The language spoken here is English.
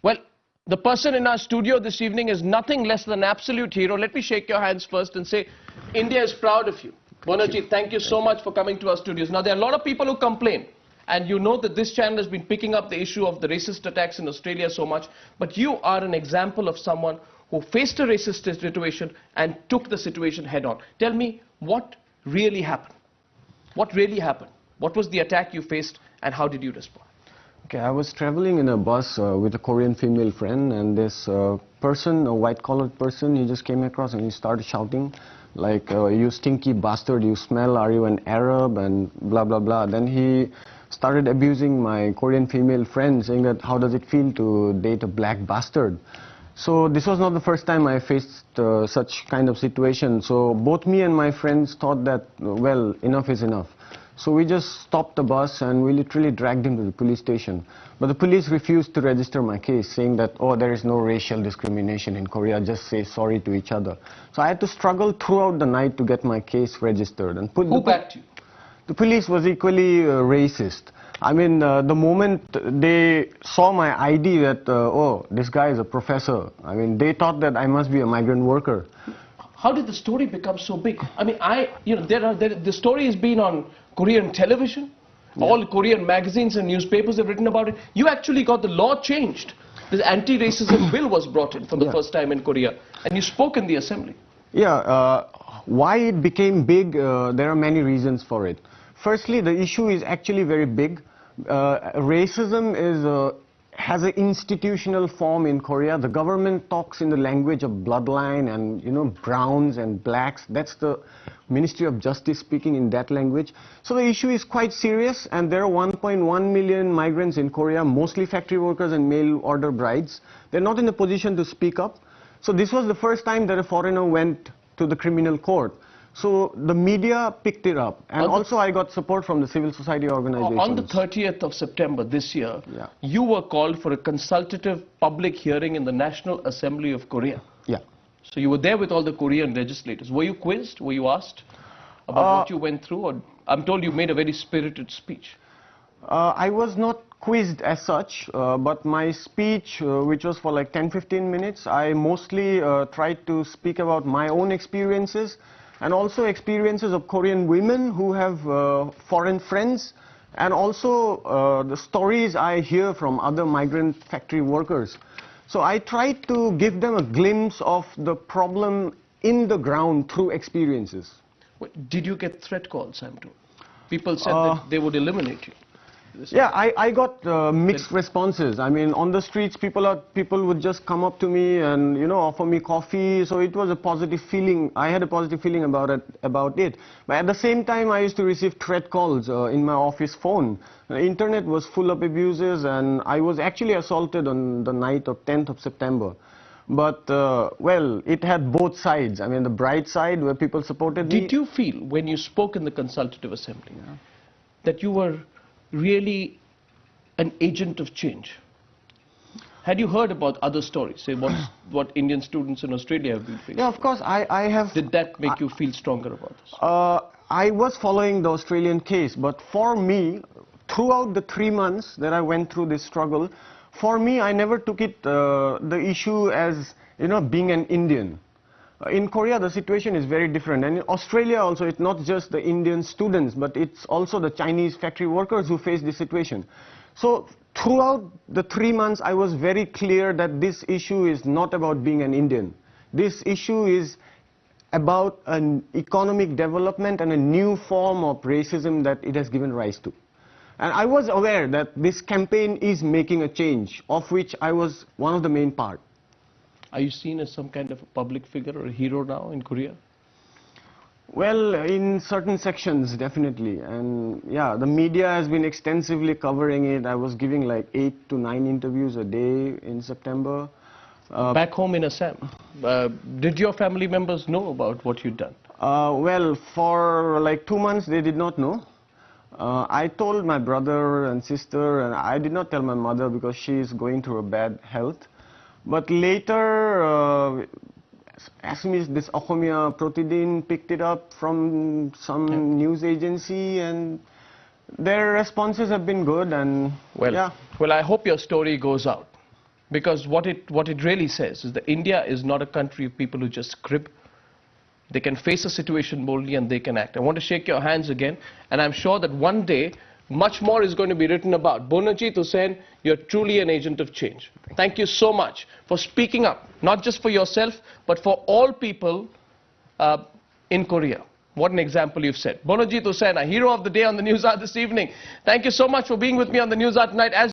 Well, the person in our studio this evening is nothing less than an absolute hero. Let me shake your hands first and say, India is proud of you. Bonojit, thank you so much for coming to our studios. Now, there are a lot of people who complain, and you know that this channel has been picking up the issue of the racist attacks in Australia so much, but you are an example of someone who faced a racist situation and took the situation head on. Tell me, what really happened? What really happened? What was the attack you faced, and how did you respond? Okay, I was traveling in a bus with a Korean female friend, and this person, a white-collared person, he just came across and he started shouting like, you stinky bastard, you smell, are you an Arab, and blah, blah, blah. Then he started abusing my Korean female friend, saying that how does it feel to date a black bastard? So this was not the first time I faced such kind of situation. So both me and my friends thought that, well, enough is enough. So we just stopped the bus and we literally dragged him to the police station. But the police refused to register my case, saying that, oh, there is no racial discrimination in Korea, just say sorry to each other. So I had to struggle throughout the night to get my case registered. And who backed you? The police was equally racist. I mean, the moment they saw my ID that, oh, this guy is a professor, I mean, they thought that I must be a migrant worker. How did the story become so big? I mean, the story has been on Korean television. Yeah. All Korean magazines and newspapers have written about it. You actually got the law changed. The anti-racism bill was brought in for the first time in Korea. And you spoke in the assembly. Yeah, why it became big, there are many reasons for it. Firstly, the issue is actually very big. Racism has an institutional form in Korea. The government talks in the language of bloodline and, you know, browns and blacks. That's the Ministry of Justice speaking in that language. So the issue is quite serious, and there are 1.1 million migrants in Korea, mostly factory workers and mail order brides. They're not in a position to speak up. So this was the first time that a foreigner went to the criminal court. So the media picked it up, and also I got support from the civil society organizations. On the 30th of September this year, you were called for a consultative public hearing in the National Assembly of Korea. Yeah. So you were there with all the Korean legislators. Were you quizzed? Were you asked about what you went through? Or I'm told you made a very spirited speech. I was not quizzed as such, but my speech, which was for like 10-15 minutes, I mostly tried to speak about my own experiences, and also experiences of Korean women who have foreign friends, and also the stories I hear from other migrant factory workers. So I tried to give them a glimpse of the problem in the ground through experiences. Did you get threat calls, I'm told? People said that they would eliminate you. Yeah, I got mixed responses. I mean, on the streets, people would just come up to me and, you know, offer me coffee. So it was a positive feeling. I had a positive feeling about it. But at the same time, I used to receive threat calls in my office phone. The internet was full of abuses, and I was actually assaulted on the night of 10th of September. But, well, it had both sides. I mean, the bright side where people supported me. Did you feel, when you spoke in the Consultative Assembly, that you were really an agent of change? Had you heard about other stories, say what Indian students in Australia have been facing? Yeah, of course, I have. Did that make you feel stronger about this? I was following the Australian case, but for me, throughout the 3 months that I went through this struggle, for me, I never took it, the issue as, you know, being an Indian. In Korea, the situation is very different. And in Australia also, it's not just the Indian students, but it's also the Chinese factory workers who face this situation. So throughout the 3 months, I was very clear that this issue is not about being an Indian. This issue is about an economic development and a new form of racism that it has given rise to. And I was aware that this campaign is making a change, of which I was one of the main part. Are you seen as some kind of a public figure or a hero now in Korea? Well, in certain sections, definitely. And yeah, the media has been extensively covering it. I was giving like 8 to 9 interviews a day in September. Back home in Assam, did your family members know about what you'd done? Well, for like 2 months, they did not know. I told my brother and sister, and I did not tell my mother because she is going through a bad health. But later, as soon as this Akhomia Protidin picked it up from some news agency, and their responses have been good. And well, I hope your story goes out. Because what it really says is that India is not a country of people who just crib. They can face a situation boldly and they can act. I want to shake your hands again, and I'm sure that one day much more is going to be written about. Bonojit Hussain, you're truly an agent of change. Thank you so much for speaking up, not just for yourself, but for all people in Korea. What an example you've set. Bonojit Hussain, a hero of the day on the News Hour this evening. Thank you so much for being with me on the News Hour tonight.